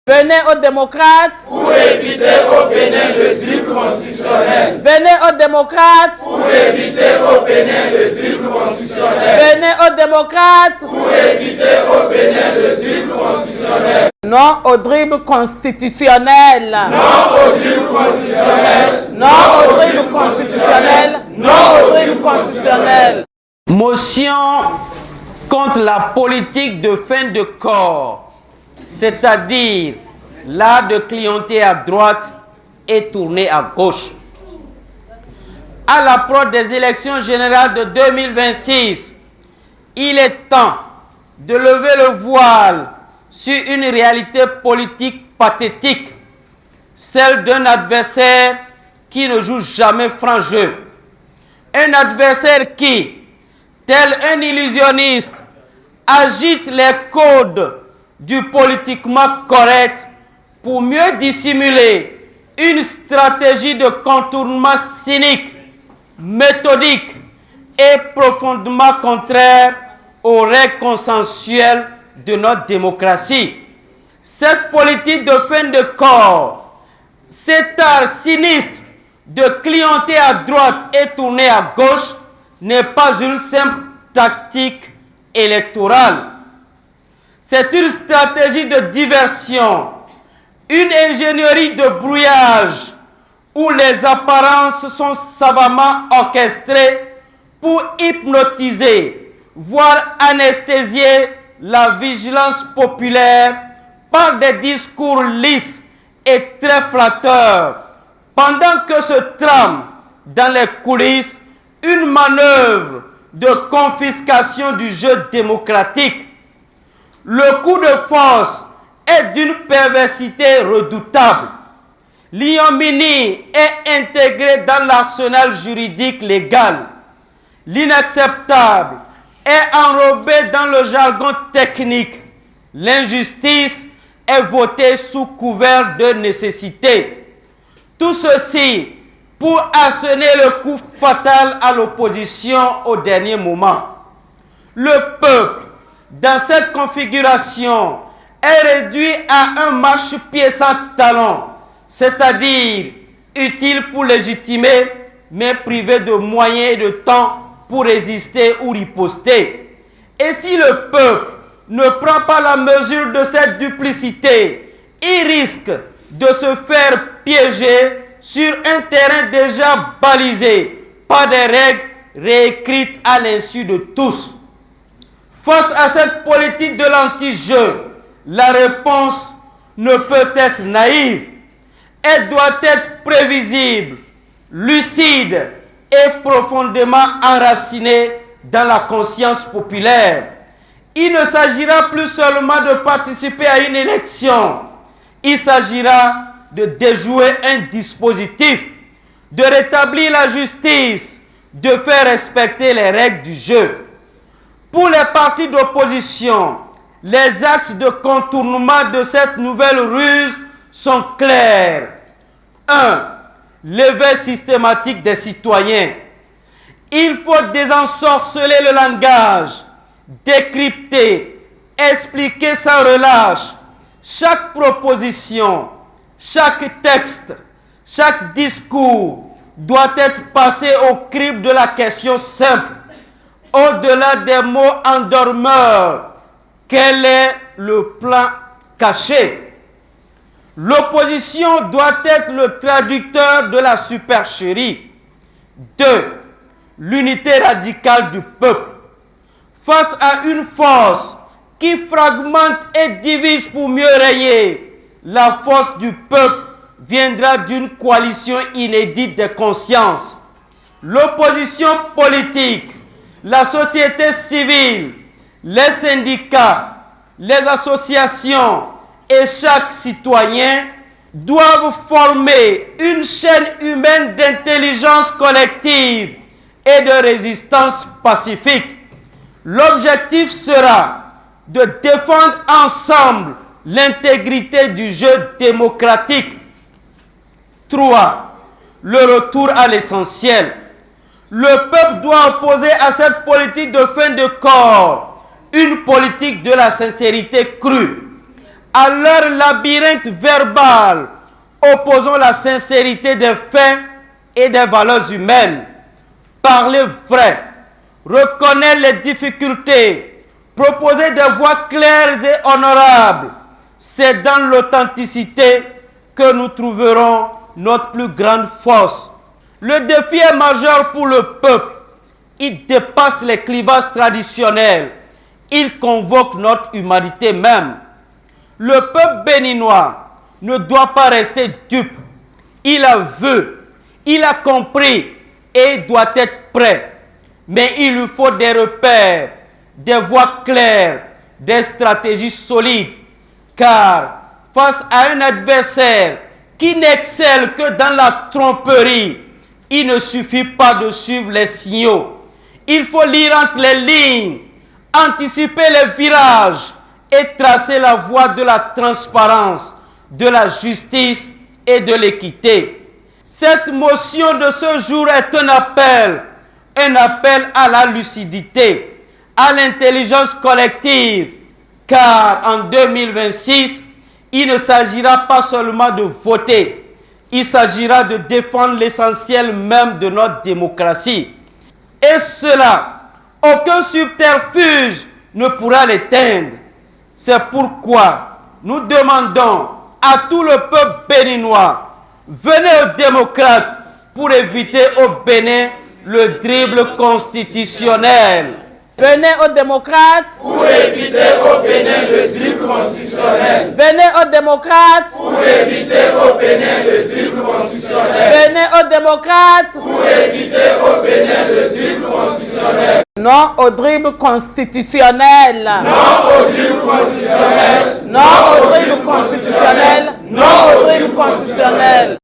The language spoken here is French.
Venez aux démocrates pour éviter au Bénin le dribble constitutionnel. Venez aux démocrates Pour éviter au Bénin le dribble constitutionnel. Venez aux démocrates Pour éviter au Bénin le dribble constitutionnel. Non au dribble constitutionnel. Non au dribble constitutionnel. Non au dribble constitutionnel. Non au dribble constitutionnel. Motion contre la politique de fin de corps, c'est-à-dire l'art de clienter à droite et tourner à gauche. À l'approche des élections générales de 2026, il est temps de lever le voile sur une réalité politique pathétique, celle d'un adversaire qui ne joue jamais franc jeu. Un adversaire qui, tel un illusionniste, agite les codes du politiquement correct pour mieux dissimuler une stratégie de contournement cynique, méthodique et profondément contraire aux règles consensuelles de notre démocratie. Cette politique de fin de corps, cet art sinistre de clienter à droite et tourner à gauche n'est pas une simple tactique électorale. C'est une stratégie de diversion, une ingénierie de brouillage où les apparences sont savamment orchestrées pour hypnotiser, voire anesthésier la vigilance populaire par des discours lisses et très flatteurs, pendant que se trame dans les coulisses une manœuvre de confiscation du jeu démocratique. Le coup de force est d'une perversité redoutable. L'ignominie est intégrée dans l'arsenal juridique légal. L'inacceptable est enrobé dans le jargon technique. L'injustice est votée sous couvert de nécessité. Tout ceci pour asséner le coup fatal à l'opposition au dernier moment. Le peuple, dans cette configuration, est réduit à un marchepied sans talon, c'est-à-dire utile pour légitimer, mais privé de moyens et de temps pour résister ou riposter. Et si le peuple ne prend pas la mesure de cette duplicité, il risque de se faire piéger sur un terrain déjà balisé par des règles réécrites à l'insu de tous. Face à cette politique de l'anti-jeu, la réponse ne peut être naïve. Elle doit être prévisible, lucide et profondément enracinée dans la conscience populaire. Il ne s'agira plus seulement de participer à une élection. Il s'agira de déjouer un dispositif, de rétablir la justice, de faire respecter les règles du jeu. Pour les partis d'opposition, les axes de contournement de cette nouvelle ruse sont clairs. 1. L'éveil systématique des citoyens. Il faut désensorceler le langage, décrypter, expliquer sans relâche chaque proposition, chaque texte, chaque discours doit être passé au crible de la question simple. Au-delà des mots endormeurs, quel est le plan caché? L'opposition doit être le traducteur de la supercherie. 2. L'unité radicale du peuple. Face à une force qui fragmente et divise pour mieux régner, la force du peuple viendra d'une coalition inédite des consciences. L'opposition politique, la société civile, les syndicats, les associations et chaque citoyen doivent former une chaîne humaine d'intelligence collective et de résistance pacifique. L'objectif sera de défendre ensemble l'intégrité du jeu démocratique. 3. Le retour à l'essentiel. Le peuple doit opposer à cette politique de fin de corps une politique de la sincérité crue. À leur labyrinthe verbal, opposons la sincérité des faits et des valeurs humaines. Parler vrai, reconnaître les difficultés, proposer des voies claires et honorables. C'est dans l'authenticité que nous trouverons notre plus grande force. Le défi est majeur pour le peuple. Il dépasse les clivages traditionnels. Il convoque notre humanité même. Le peuple béninois ne doit pas rester dupe. Il a vu, il a compris et il doit être prêt. Mais il lui faut des repères, des voies claires, des stratégies solides. Car face à un adversaire qui n'excelle que dans la tromperie, il ne suffit pas de suivre les signaux. Il faut lire entre les lignes, anticiper les virages et tracer la voie de la transparence, de la justice et de l'équité. Cette motion de ce jour est un appel à la lucidité, à l'intelligence collective, car en 2026, il ne s'agira pas seulement de voter, il s'agira de défendre l'essentiel même de notre démocratie. Et cela, aucun subterfuge ne pourra l'éteindre. C'est pourquoi nous demandons à tout le peuple béninois, venez aux démocrates pour éviter au Bénin le dribble constitutionnel. Venez aux démocrates pour éviter au Bénin le dribble constitutionnel. Venez aux démocrates Pour éviter au Bénin le dribble constitutionnel. Venez aux démocrates Pour éviter au Bénin le dribble constitutionnel. Non au dribble constitutionnel. Non au dribble constitutionnel. Non au dribble constitutionnel. Non au dribble constitutionnel.